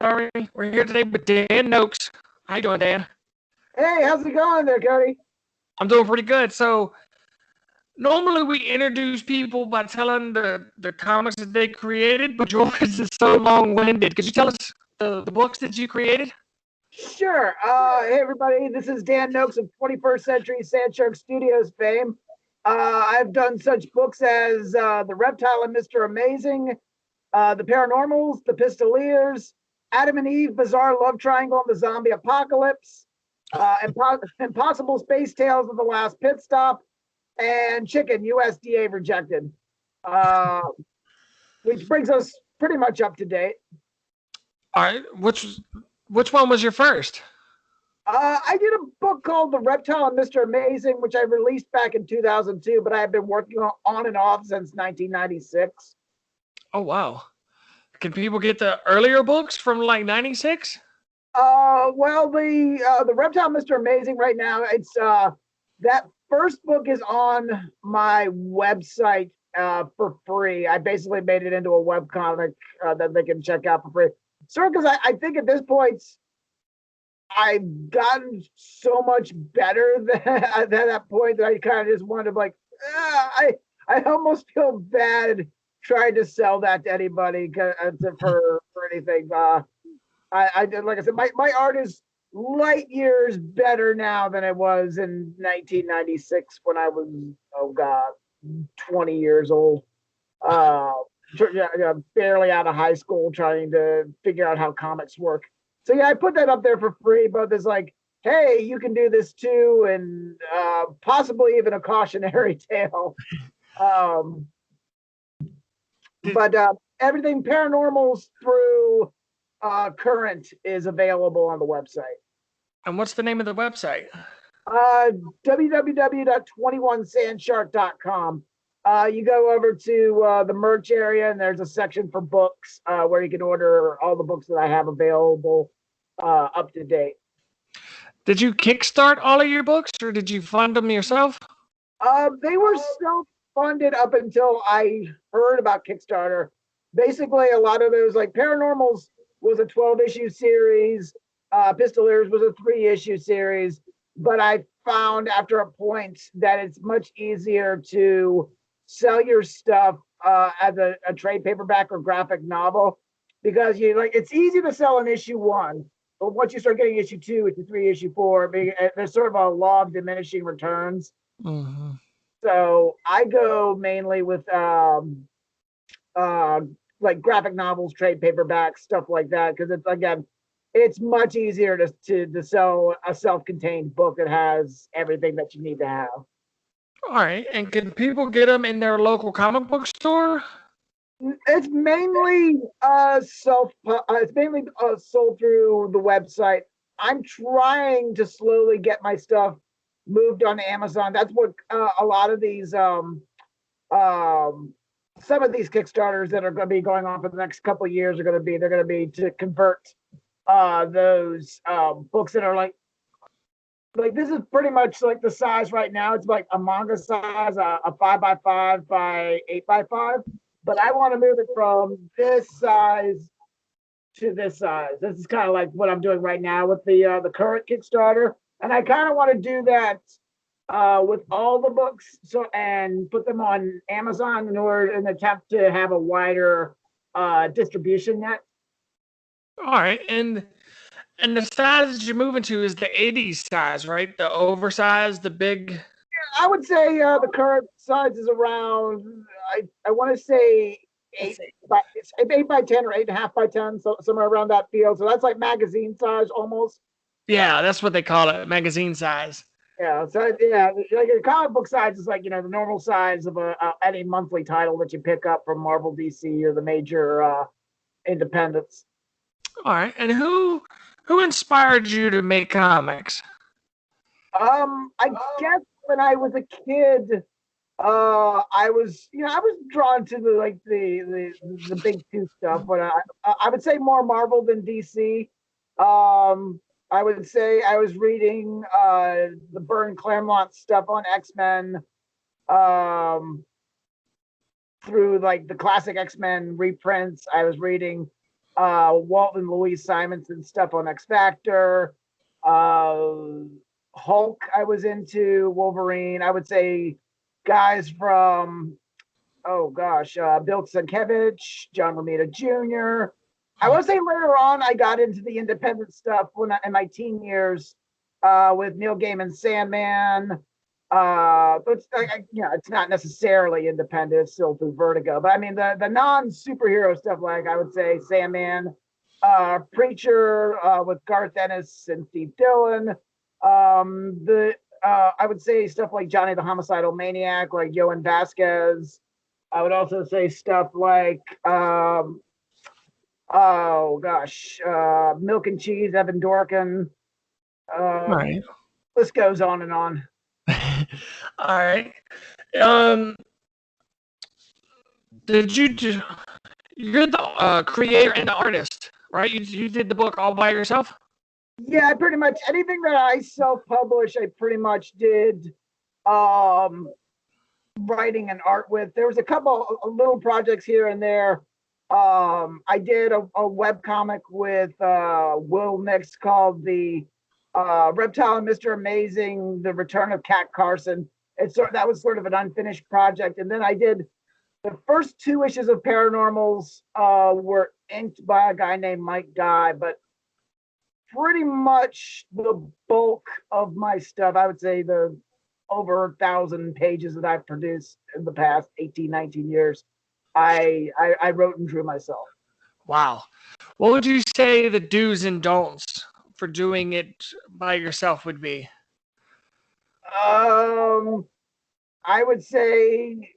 Comicchatauthority. We're here today with Dan Nokes. How you doing, Dan? Hey, how's it going there, Cody? I'm doing pretty good. So normally we introduce people by telling the comics that they created, but yours is so long-winded. Could you tell us the books that you created? Sure. Hey, everybody. This is Dan Nokes of 21st Century Sandshark Studios fame. I've done such books as The Reptile and Mr. Amazing, The Paranormals, The Pistoliers, Adam and Eve, Bizarre Love Triangle, and the Zombie Apocalypse, Impossible Space Tales of the Last Pit Stop, and Chicken, USDA Rejected, which brings us pretty much up to date. All right. Which one was your first? I did a book called The Reptile and Mr. Amazing, which I released back in 2002, but I have been working on and off since 1996. Oh, wow. Can people get the earlier books from like 96? Well, the Reptile and Mr. Amazing right now, it's that first book is on my website for free. I basically made it into a webcomic that they can check out for free. Sort of because I think at this point, I've gotten so much better at that point that I kind of just wanted to I almost feel bad trying to sell that to anybody for anything. I did, like I said, my art is light years better now than it was in 1996 when I was, 20 years old. Barely out of high school trying to figure out how comics work. So yeah, I put that up there for free, but there's like, hey, you can do this too, and possibly even a cautionary tale. But everything paranormals through current is available on the website. And what's the name of the website? www.21sandshark.com. You go over to the merch area, and there's a section for books where you can order all the books that I have available up to date. Did you kickstart all of your books, or did you fund them yourself? They were self-funded up until I heard about Kickstarter. Basically, a lot of those, like Paranormals was a 12-issue series, Pistoliers was a 3-issue series, but I found after a point that it's much easier to sell your stuff as a trade paperback or graphic novel, because it's easy to sell an issue 1, but once you start getting issue 2, issue 3, issue 4, there's sort of a law of diminishing returns. Mm-hmm. So I go mainly with like graphic novels, trade paperbacks, stuff like that, because it's much easier to sell a self-contained book that has everything that you need to have. All right, and can people get them in their local comic book store? It's mainly sold through the website. I'm trying to slowly get my stuff moved on Amazon. That's what a lot of these some of these Kickstarters that are going to be going on for the next couple of years are going to be. They're going to be to convert those books that are like this is pretty much like the size right now. It's like a manga size, a 5x5 by 8x5. But I want to move it from this size to this size. This is kind of like what I'm doing right now with the current Kickstarter, and I kind of want to do that with all the books, and put them on Amazon in an attempt to have a wider distribution net. All right, and the size that you're moving to is the 80s size, right? The oversized, the big. I would say the current size is around. I want to say 8x10 or 8.5x10, so somewhere around that field. So that's like magazine size almost. Yeah, that's what they call it, magazine size. Yeah, so yeah, like a comic book size is like the normal size of any monthly title that you pick up from Marvel, DC, or the major independents. All right, and who inspired you to make comics? I guess when I was a kid, I was drawn to the big two stuff, but I would say more Marvel than DC. I would say I was reading the Byrne Claremont stuff on X-Men through like the classic X-Men reprints. I was reading Walt and Louise Simonson stuff on X Factor, Hulk I was into, Wolverine. I would say guys from, oh gosh, Bill Sienkiewicz, John Romita Jr. I would say later on I got into the independent stuff when in my teen years with Neil Gaiman's Sandman. But it's not necessarily independent; it's still through Vertigo. But I mean, the non superhero stuff, like I would say Sandman, Preacher with Garth Ennis and Steve Dillon. I would say stuff like Johnny the Homicidal Maniac, like Yoan Vasquez. I would also say stuff like oh gosh, Milk and Cheese, Evan Dorkin. Right. List goes on and on. All right. Did you do? You're the creator and the artist, right? You did the book all by yourself? Yeah, pretty much anything that I self-publish, I pretty much did writing and art with. There was a couple of little projects here and there. I did a web comic with Will Nix called the Reptile and Mr. Amazing: The Return of Cat Carson. That was sort of an unfinished project. And then I did the first 2 issues of Paranormals were inked by a guy named Mike Dye, but pretty much the bulk of my stuff, I would say the over 1,000 pages that I've produced in the past 18, 19 years, I wrote and drew myself. Wow. What would you say the do's and don'ts for doing it by yourself would be? I would say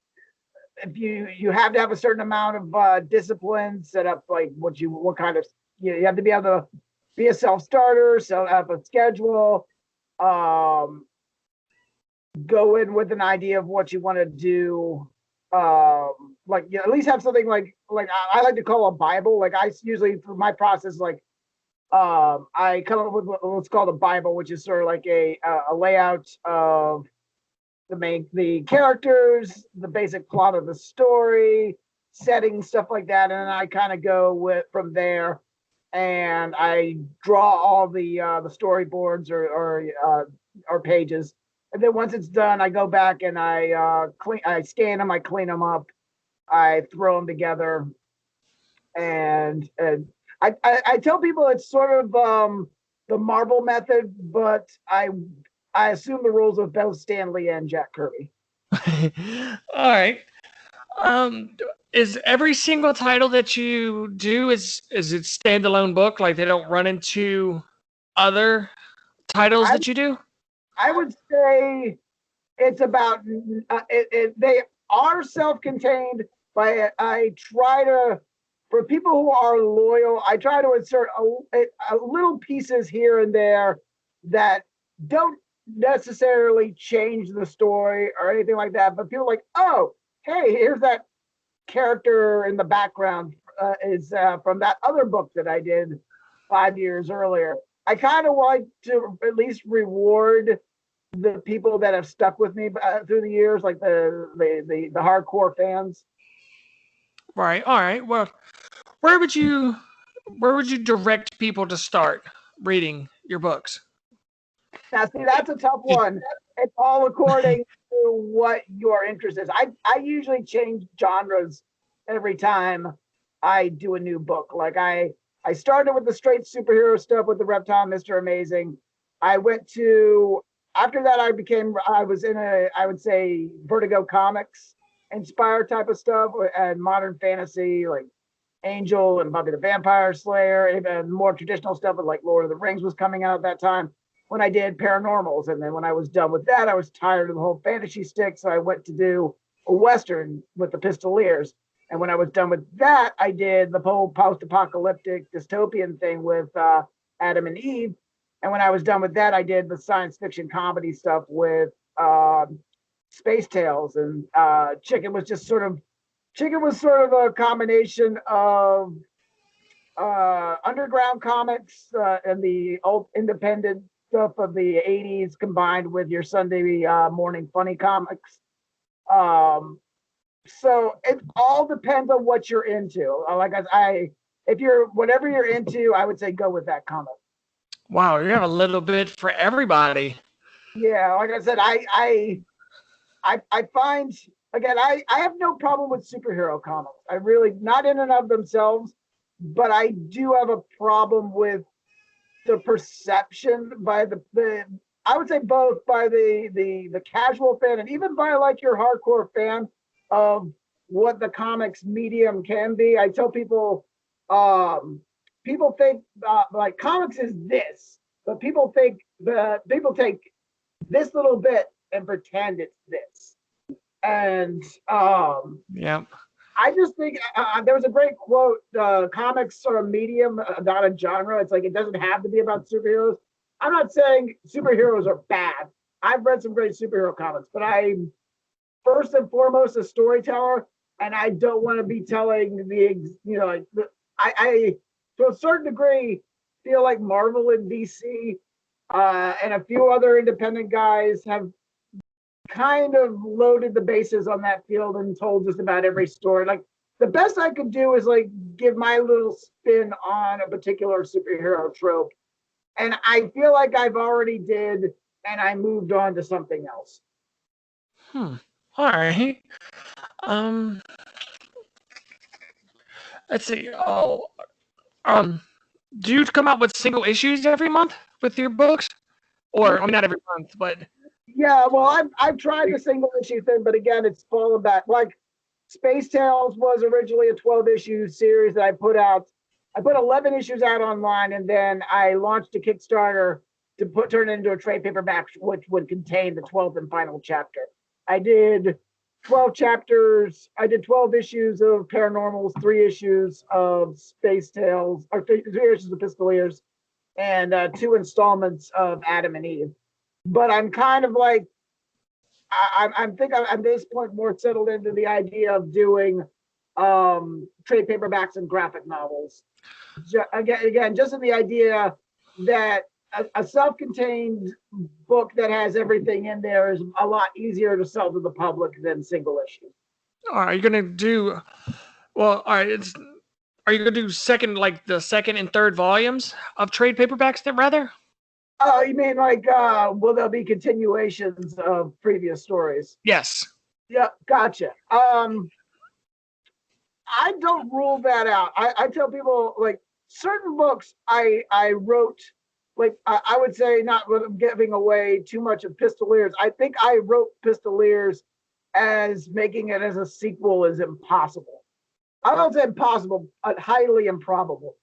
if you have to have a certain amount of discipline, set up like what kind of, you have to be able to be a self-starter, so have a schedule, go in with an idea of what you want to do, like at least have something like I like to call a Bible. Like I usually, for my process, like I come up with what's called a Bible, which is sort of like a layout of the characters, the basic plot of the story, setting, stuff like that, and then I kind of go from there, and I draw all the storyboards or pages, and then once it's done, I go back and I scan them, I clean them up, I throw them together, and I tell people it's sort of the Marvel method, but I assume the roles of both Stan Lee and Jack Kirby. All right. Is every single title that you do is it standalone book? Like they don't run into other titles that you do? I would say it's about they are self-contained, but I try to, for people who are loyal, I try to insert a little pieces here and there that don't necessarily change the story or anything like that, but people are like, oh, hey, here's that character in the background is from that other book that I did 5 years earlier. I kind of like to at least reward the people that have stuck with me through the years, like the hardcore fans. Right. All right. Well, where would you direct people to start reading your books? Now, see, that's a tough one. It's all according to what your interest is. I usually change genres every time I do a new book. Like I started with the straight superhero stuff with the Reptile Mr. Amazing. I went to, after that I was in I would say Vertigo Comics inspired type of stuff, and modern fantasy like Angel and Buffy the Vampire Slayer, even more traditional stuff like Lord of the Rings was coming out at that time when I did Paranormals. And then when I was done with that, I was tired of the whole fantasy stick, so I went to do a Western with the Pistoliers. And when I was done with that, I did the whole post-apocalyptic dystopian thing with Adam and Eve. And when I was done with that, I did the science fiction comedy stuff with Space Tales. And Chicken was sort of a combination of underground comics and the old independent stuff of the 80s combined with your Sunday morning funny comics. So it all depends on what you're into. Like I if you're whatever you're into, I would say go with that comic. Wow, you have a little bit for everybody. Yeah, like I said, I find, again, I have no problem with superhero comics. I really, not in and of themselves, but I do have a problem with the perception by the I would say both by the casual fan and even by like your hardcore fan of what the comics medium can be. I tell people, people think like comics is this, but people take this little bit and pretend it's this. And Yep. I just think there was a great quote: "Comics are a medium, not a genre." It's like it doesn't have to be about superheroes. I'm not saying superheroes are bad. I've read some great superhero comics, but I'm first and foremost a storyteller, and I don't want to be telling like I to a certain degree feel like Marvel and DC and a few other independent guys have kind of loaded the bases on that field and told just about every story. Like the best I could do is like give my little spin on a particular superhero trope. And I feel like I've already did, and I moved on to something else. All right. Um, let's see. Oh, do you come out with single issues every month with your books? Or I mean, not every month, but Yeah, well, I've tried the single issue thing, but again, it's fallen back. Like Space Tales was originally a 12 issue series that I put out. I put 11 issues out online, and then I launched a Kickstarter to turn it into a trade paperback, which would contain the 12th and final chapter. I did 12 chapters. I did 12 issues of Paranormals, 3 issues of Space Tales, or 3 issues of Pistoliers, and 2 installments of Adam and Eve. But I'm kind of like, I'm think I'm at this point more settled into the idea of doing trade paperbacks and graphic novels. Again, just in the idea that a self-contained book that has everything in there is a lot easier to sell to the public than single issue. are you gonna do? Well, all right. Are you gonna do the second and third volumes of trade paperbacks? Then rather. Oh, you mean like will there be continuations of previous stories? Yes. Yeah, gotcha. I don't rule that out. I tell people like certain books I wrote, like I would say, not giving away too much of Pistoliers. I think I wrote Pistoliers as making it as a sequel is impossible. I don't say impossible, but highly improbable.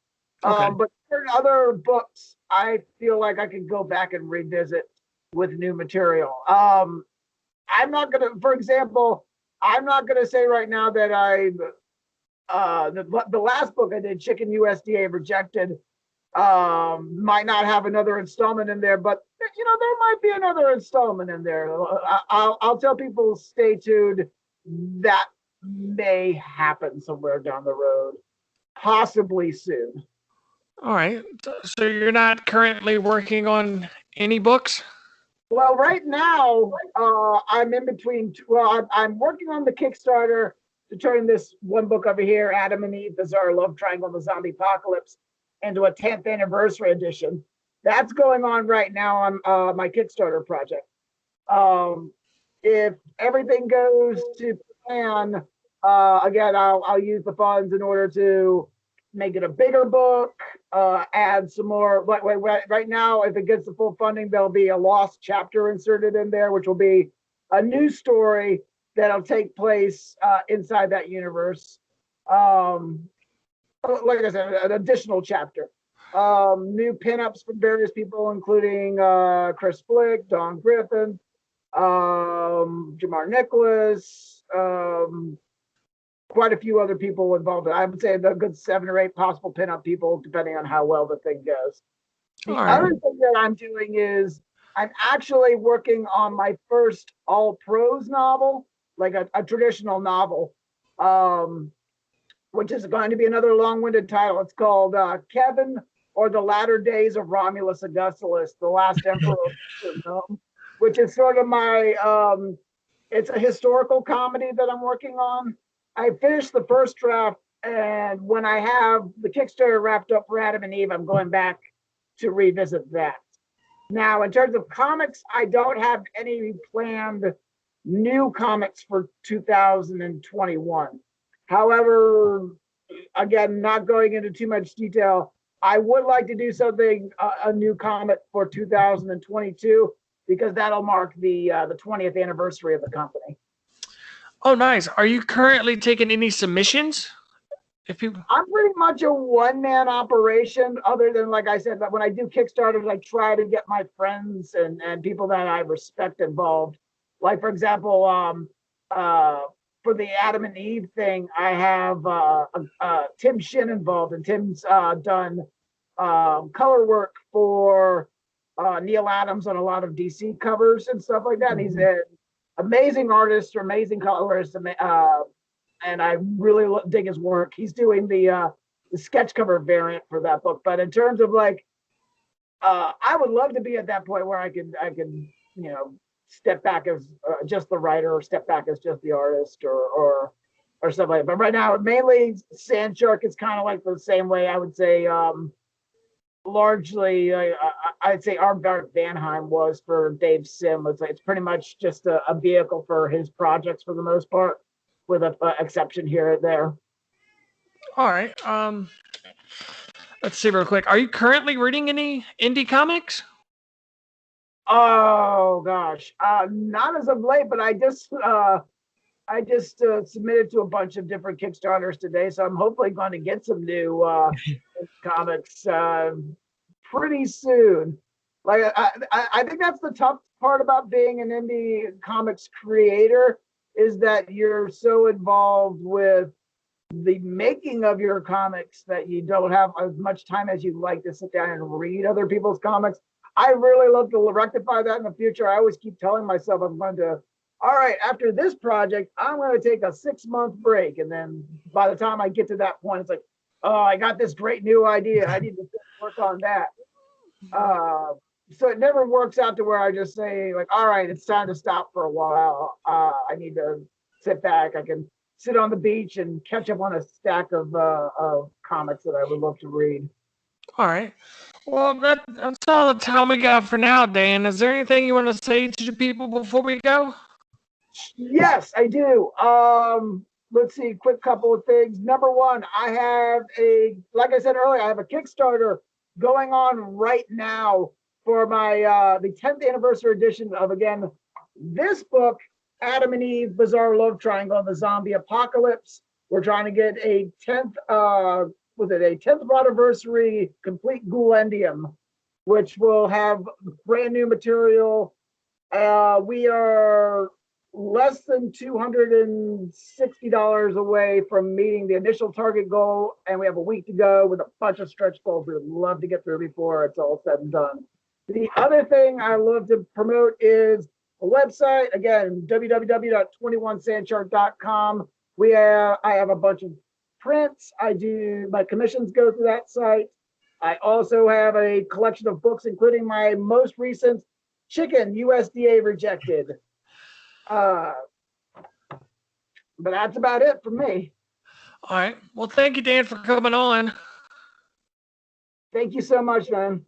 Okay. But certain other books, I feel like I could go back and revisit with new material. I'm not gonna, for example, I'm not gonna say right now that the last book I did, Chicken USDA Rejected, might not have another installment in there, but there might be another installment in there. I'll tell people stay tuned. That may happen somewhere down the road, possibly soon. All right. So you're not currently working on any books? Well, right now, I'm in between. I'm working on the Kickstarter to turn this one book over here, Adam and Eve, Bizarre Love Triangle, the Zombie Apocalypse, into a 10th anniversary edition. That's going on right now on my Kickstarter project. If everything goes to plan, again, I'll use the funds in order to make it a bigger book, add some more. Right now, if it gets the full funding, there'll be a lost chapter inserted in there, which will be a new story that'll take place inside that universe. Like I said, an additional chapter. New pinups from various people, including Chris Flick, Don Griffin, Jamar Nicholas, quite a few other people involved. I would say a good 7 or 8 possible pinup people, depending on how well the thing goes. The other thing that I'm doing is I'm actually working on my first all prose novel, like a traditional novel, which is going to be another long-winded title. It's called Kevin or the Latter Days of Romulus Augustulus, the Last Emperor of Rome, which is sort of my, it's a historical comedy that I'm working on. I finished the first draft And when I have the Kickstarter wrapped up for Adam and Eve, I'm going back to revisit that. Now, in terms of comics, I don't have any planned new comics for 2021. However, again, not going into too much detail, I would like to do something, a new comic for 2022, because that'll mark the 20th anniversary of the company. Oh, nice. Are you currently taking any submissions? If you, I'm pretty much a one-man operation, other than, like I said, that when I do Kickstarters, I try to get my friends and people that I respect involved. Like, for example, for the Adam and Eve thing, I have Tim Shin involved, and Tim's done color work for Neil Adams on a lot of DC covers and stuff like that. And he's an amazing artist, or amazing colorist, and I really dig his work. He's doing the sketch cover variant for that book. But in terms of like, I would love to be at that point where I can step back as just the writer, or step back as just the artist, or stuff like that. But right now, mainly Sandshark is kind of like the same way. I would say largely, I'd say Aardvark Vanheim was for Dave Sim. It's pretty much just a vehicle for his projects for the most part, with an exception here or there. all right. Let's see real quick. Are you currently reading any indie comics? Oh gosh, not as of late, but I just submitted to a bunch of different Kickstarters today, so I'm hopefully going to get some new comics pretty soon. Like, I think that's the tough part about being an indie comics creator, is that you're so involved with the making of your comics that you don't have as much time as you'd like to sit down and read other people's comics. I really love to rectify that in the future. I always keep telling myself I'm going to, all right, after this project, I'm going to take a 6-month break. And then by the time I get to that point, it's like, oh, I got this great new idea. I need to work on that. So it never works out to where I just say, like, all right, it's time to stop for a while. I need to sit back. I can sit on the beach and catch up on a stack of comics that I would love to read. All right. Well, that's all the time we got for now, Dan. Is there anything you want to say to the people before we go? Yes, I do. Let's see, quick couple of things. Number one, I have like I said earlier, I have a Kickstarter going on right now for my the 10th anniversary edition of, again, this book, Adam and Eve, Bizarre Love Triangle, and the Zombie Apocalypse. We're trying to get a 10th anniversary complete Ghoul-endium, which will have brand new material. We are less than $260 away from meeting the initial target goal, and we have a week to go with a bunch of stretch goals we would love to get through before it's all said and done. The other thing I love to promote is a website, again, www.21sandshark.com. I have a bunch of prints. My commissions go through that site. I also have a collection of books, including my most recent Chicken, USDA Rejected. But that's about it for me. All right. Well, thank you, Dan, for coming on. Thank you so much, man.